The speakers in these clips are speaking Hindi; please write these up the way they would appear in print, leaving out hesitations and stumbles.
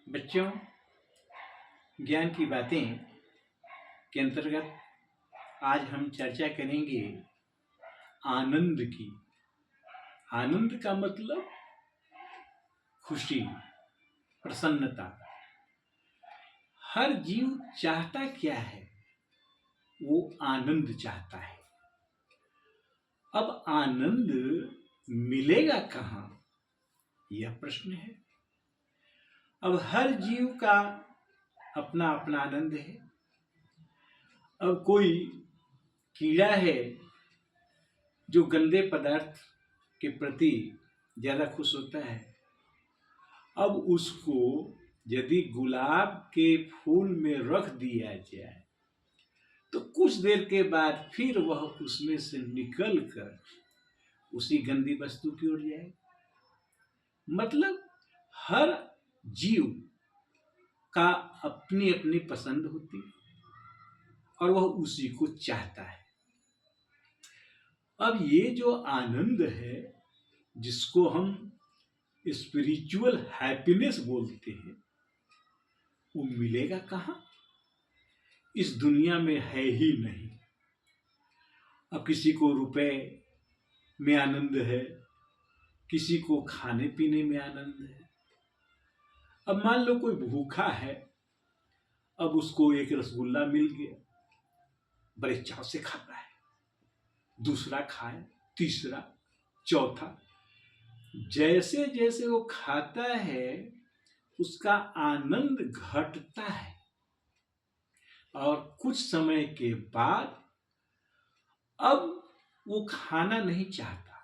बच्चों, ज्ञान की बातें के अंतर्गत आज हम चर्चा करेंगे आनंद की। आनंद का मतलब खुशी, प्रसन्नता। हर जीव चाहता क्या है? वो आनंद चाहता है। अब आनंद मिलेगा कहाँ, यह प्रश्न है। अब हर जीव का अपना अपना आनंद है। अब कोई कीड़ा है जो गंदे पदार्थ के प्रति ज्यादा खुश होता है। अब उसको यदि गुलाब के फूल में रख दिया जाए तो कुछ देर के बाद फिर वह उसमें से निकल कर उसी गंदी वस्तु की ओर जाए। मतलब हर जीव का अपनी अपनी पसंद होती है और वह उसी को चाहता है। अब ये जो आनंद है, जिसको हम स्पिरिचुअल हैप्पीनेस बोलते हैं, वो मिलेगा कहाँ? इस दुनिया में है ही नहीं। अब किसी को रुपए में आनंद है, किसी को खाने पीने में आनंद है। अब मान लो कोई भूखा है, अब उसको एक रसगुल्ला मिल गया, बड़े चाव से खाता है, दूसरा खाए, तीसरा, चौथा। जैसे जैसे वो खाता है उसका आनंद घटता है और कुछ समय के बाद अब वो खाना नहीं चाहता।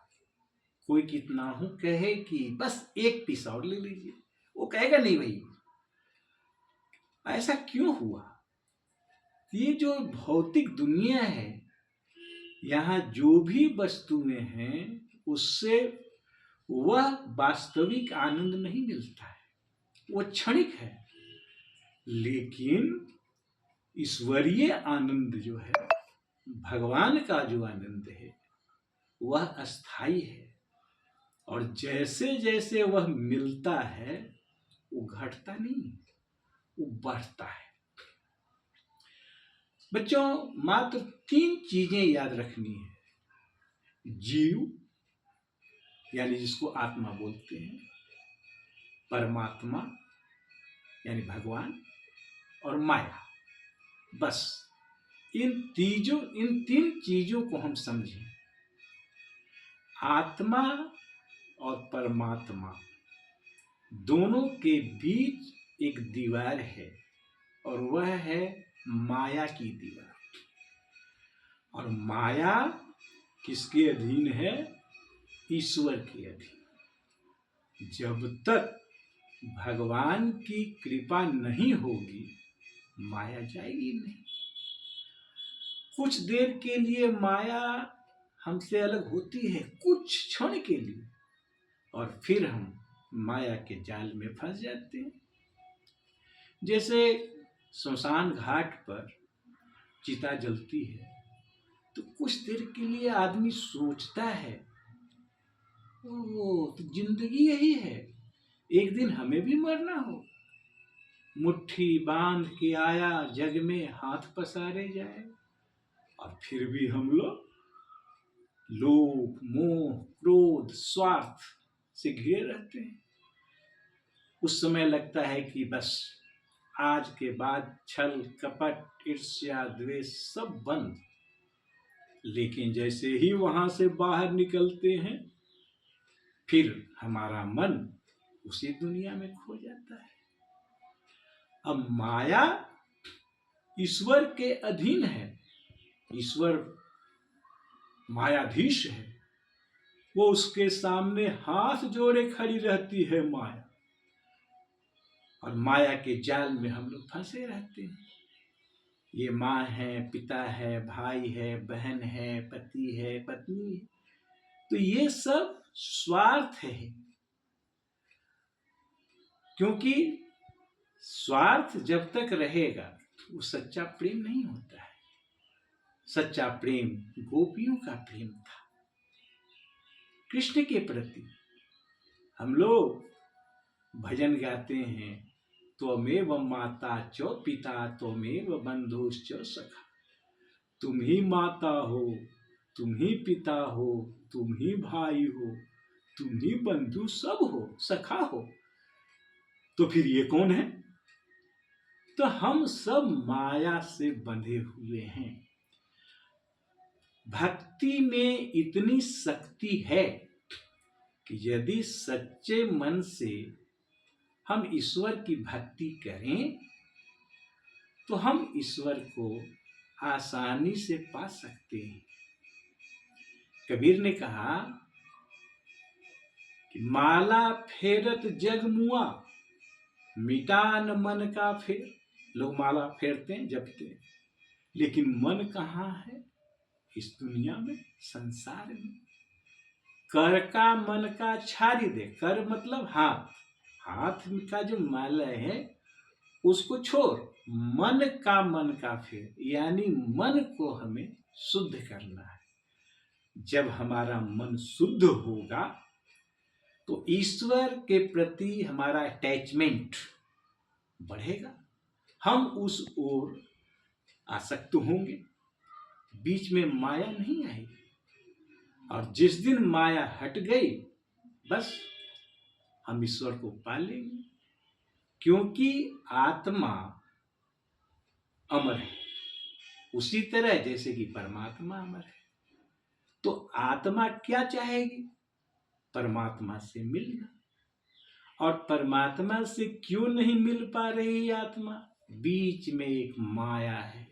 कोई कितना हो कहे कि बस एक पीस और ले लीजिए, वो कहेगा नहीं भाई। ऐसा क्यों हुआ? ये जो भौतिक दुनिया है, यहाँ जो भी वस्तुएं हैं उससे वह वास्तविक आनंद नहीं मिलता है, वो क्षणिक है। लेकिन ईश्वरीय आनंद जो है, भगवान का जो आनंद है, वह अस्थाई है और जैसे जैसे वह मिलता है वो घटता नहीं, वो बढ़ता है। बच्चों, मात्र 3 चीजें याद रखनी है। जीव यानी जिसको आत्मा बोलते हैं, परमात्मा यानी भगवान, और माया। बस इन 3 चीजों को हम समझें। आत्मा और परमात्मा दोनों के बीच एक दीवार है और वह है माया की दीवार। और माया किसके अधीन है? ईश्वर के अधीन। जब तक भगवान की कृपा नहीं होगी, माया जाएगी नहीं। कुछ देर के लिए माया हमसे अलग होती है, कुछ क्षण के लिए, और फिर हम माया के जाल में फंस जाते हैं। जैसे श्मशान घाट पर चिता जलती है तो कुछ देर के लिए आदमी सोचता है, ओ तो जिंदगी यही है, एक दिन हमें भी मरना हो। मुट्ठी बांध के आया, जग में हाथ पसारे जाए। और फिर भी हम लोग लोभ, मोह, क्रोध, स्वार्थ से घिरे रहते हैं। उस समय लगता है कि बस आज के बाद छल, कपट, ईर्ष्या, द्वेष सब बंद। लेकिन जैसे ही वहां से बाहर निकलते हैं, फिर हमारा मन उसी दुनिया में खो जाता है। अब माया ईश्वर के अधीन है, ईश्वर मायाधीश है, वो उसके सामने हाथ जोड़े खड़ी रहती है माया। और माया के जाल में हम लोग फंसे रहते हैं। ये माँ है, पिता है, भाई है, बहन है, पति है, पत्नी है, तो ये सब स्वार्थ है। क्योंकि स्वार्थ जब तक रहेगा वो सच्चा प्रेम नहीं होता है। सच्चा प्रेम गोपियों का प्रेम था, कृष्ण के प्रति। हम लोग भजन गाते हैं, त्वमेव माता च पिता त्वमेव बंधुश्च सखा। तुम ही माता हो, तुम ही पिता हो, तुम ही भाई हो, तुम ही बंधु सब हो, सखा हो। तो फिर ये कौन है? तो हम सब माया से बंधे हुए हैं। भक्ति में इतनी शक्ति है कि यदि सच्चे मन से हम ईश्वर की भक्ति करें तो हम ईश्वर को आसानी से पा सकते हैं। कबीर ने कहा कि माला फेरत जग मुआ, मिटान मन का फेर। लोग माला फेरते हैं, जपते हैं, लेकिन मन कहाँ है इस दुनिया में, संसार में? कर का मन का छारी दे। कर मतलब हाथ, हाथ का जो माला है उसको छोड़, मन का मन का फेर, यानी मन को हमें शुद्ध करना है। जब हमारा मन शुद्ध होगा तो ईश्वर के प्रति हमारा अटैचमेंट बढ़ेगा, हम उस ओर आसक्त होंगे, बीच में माया नहीं आएगी। और जिस दिन माया हट गई बस हम ईश्वर को पा लेंगे, क्योंकि आत्मा अमर है, उसी तरह जैसे कि परमात्मा अमर है। तो आत्मा क्या चाहेगी? परमात्मा से मिलना। और परमात्मा से क्यों नहीं मिल पा रही आत्मा? बीच में एक माया है,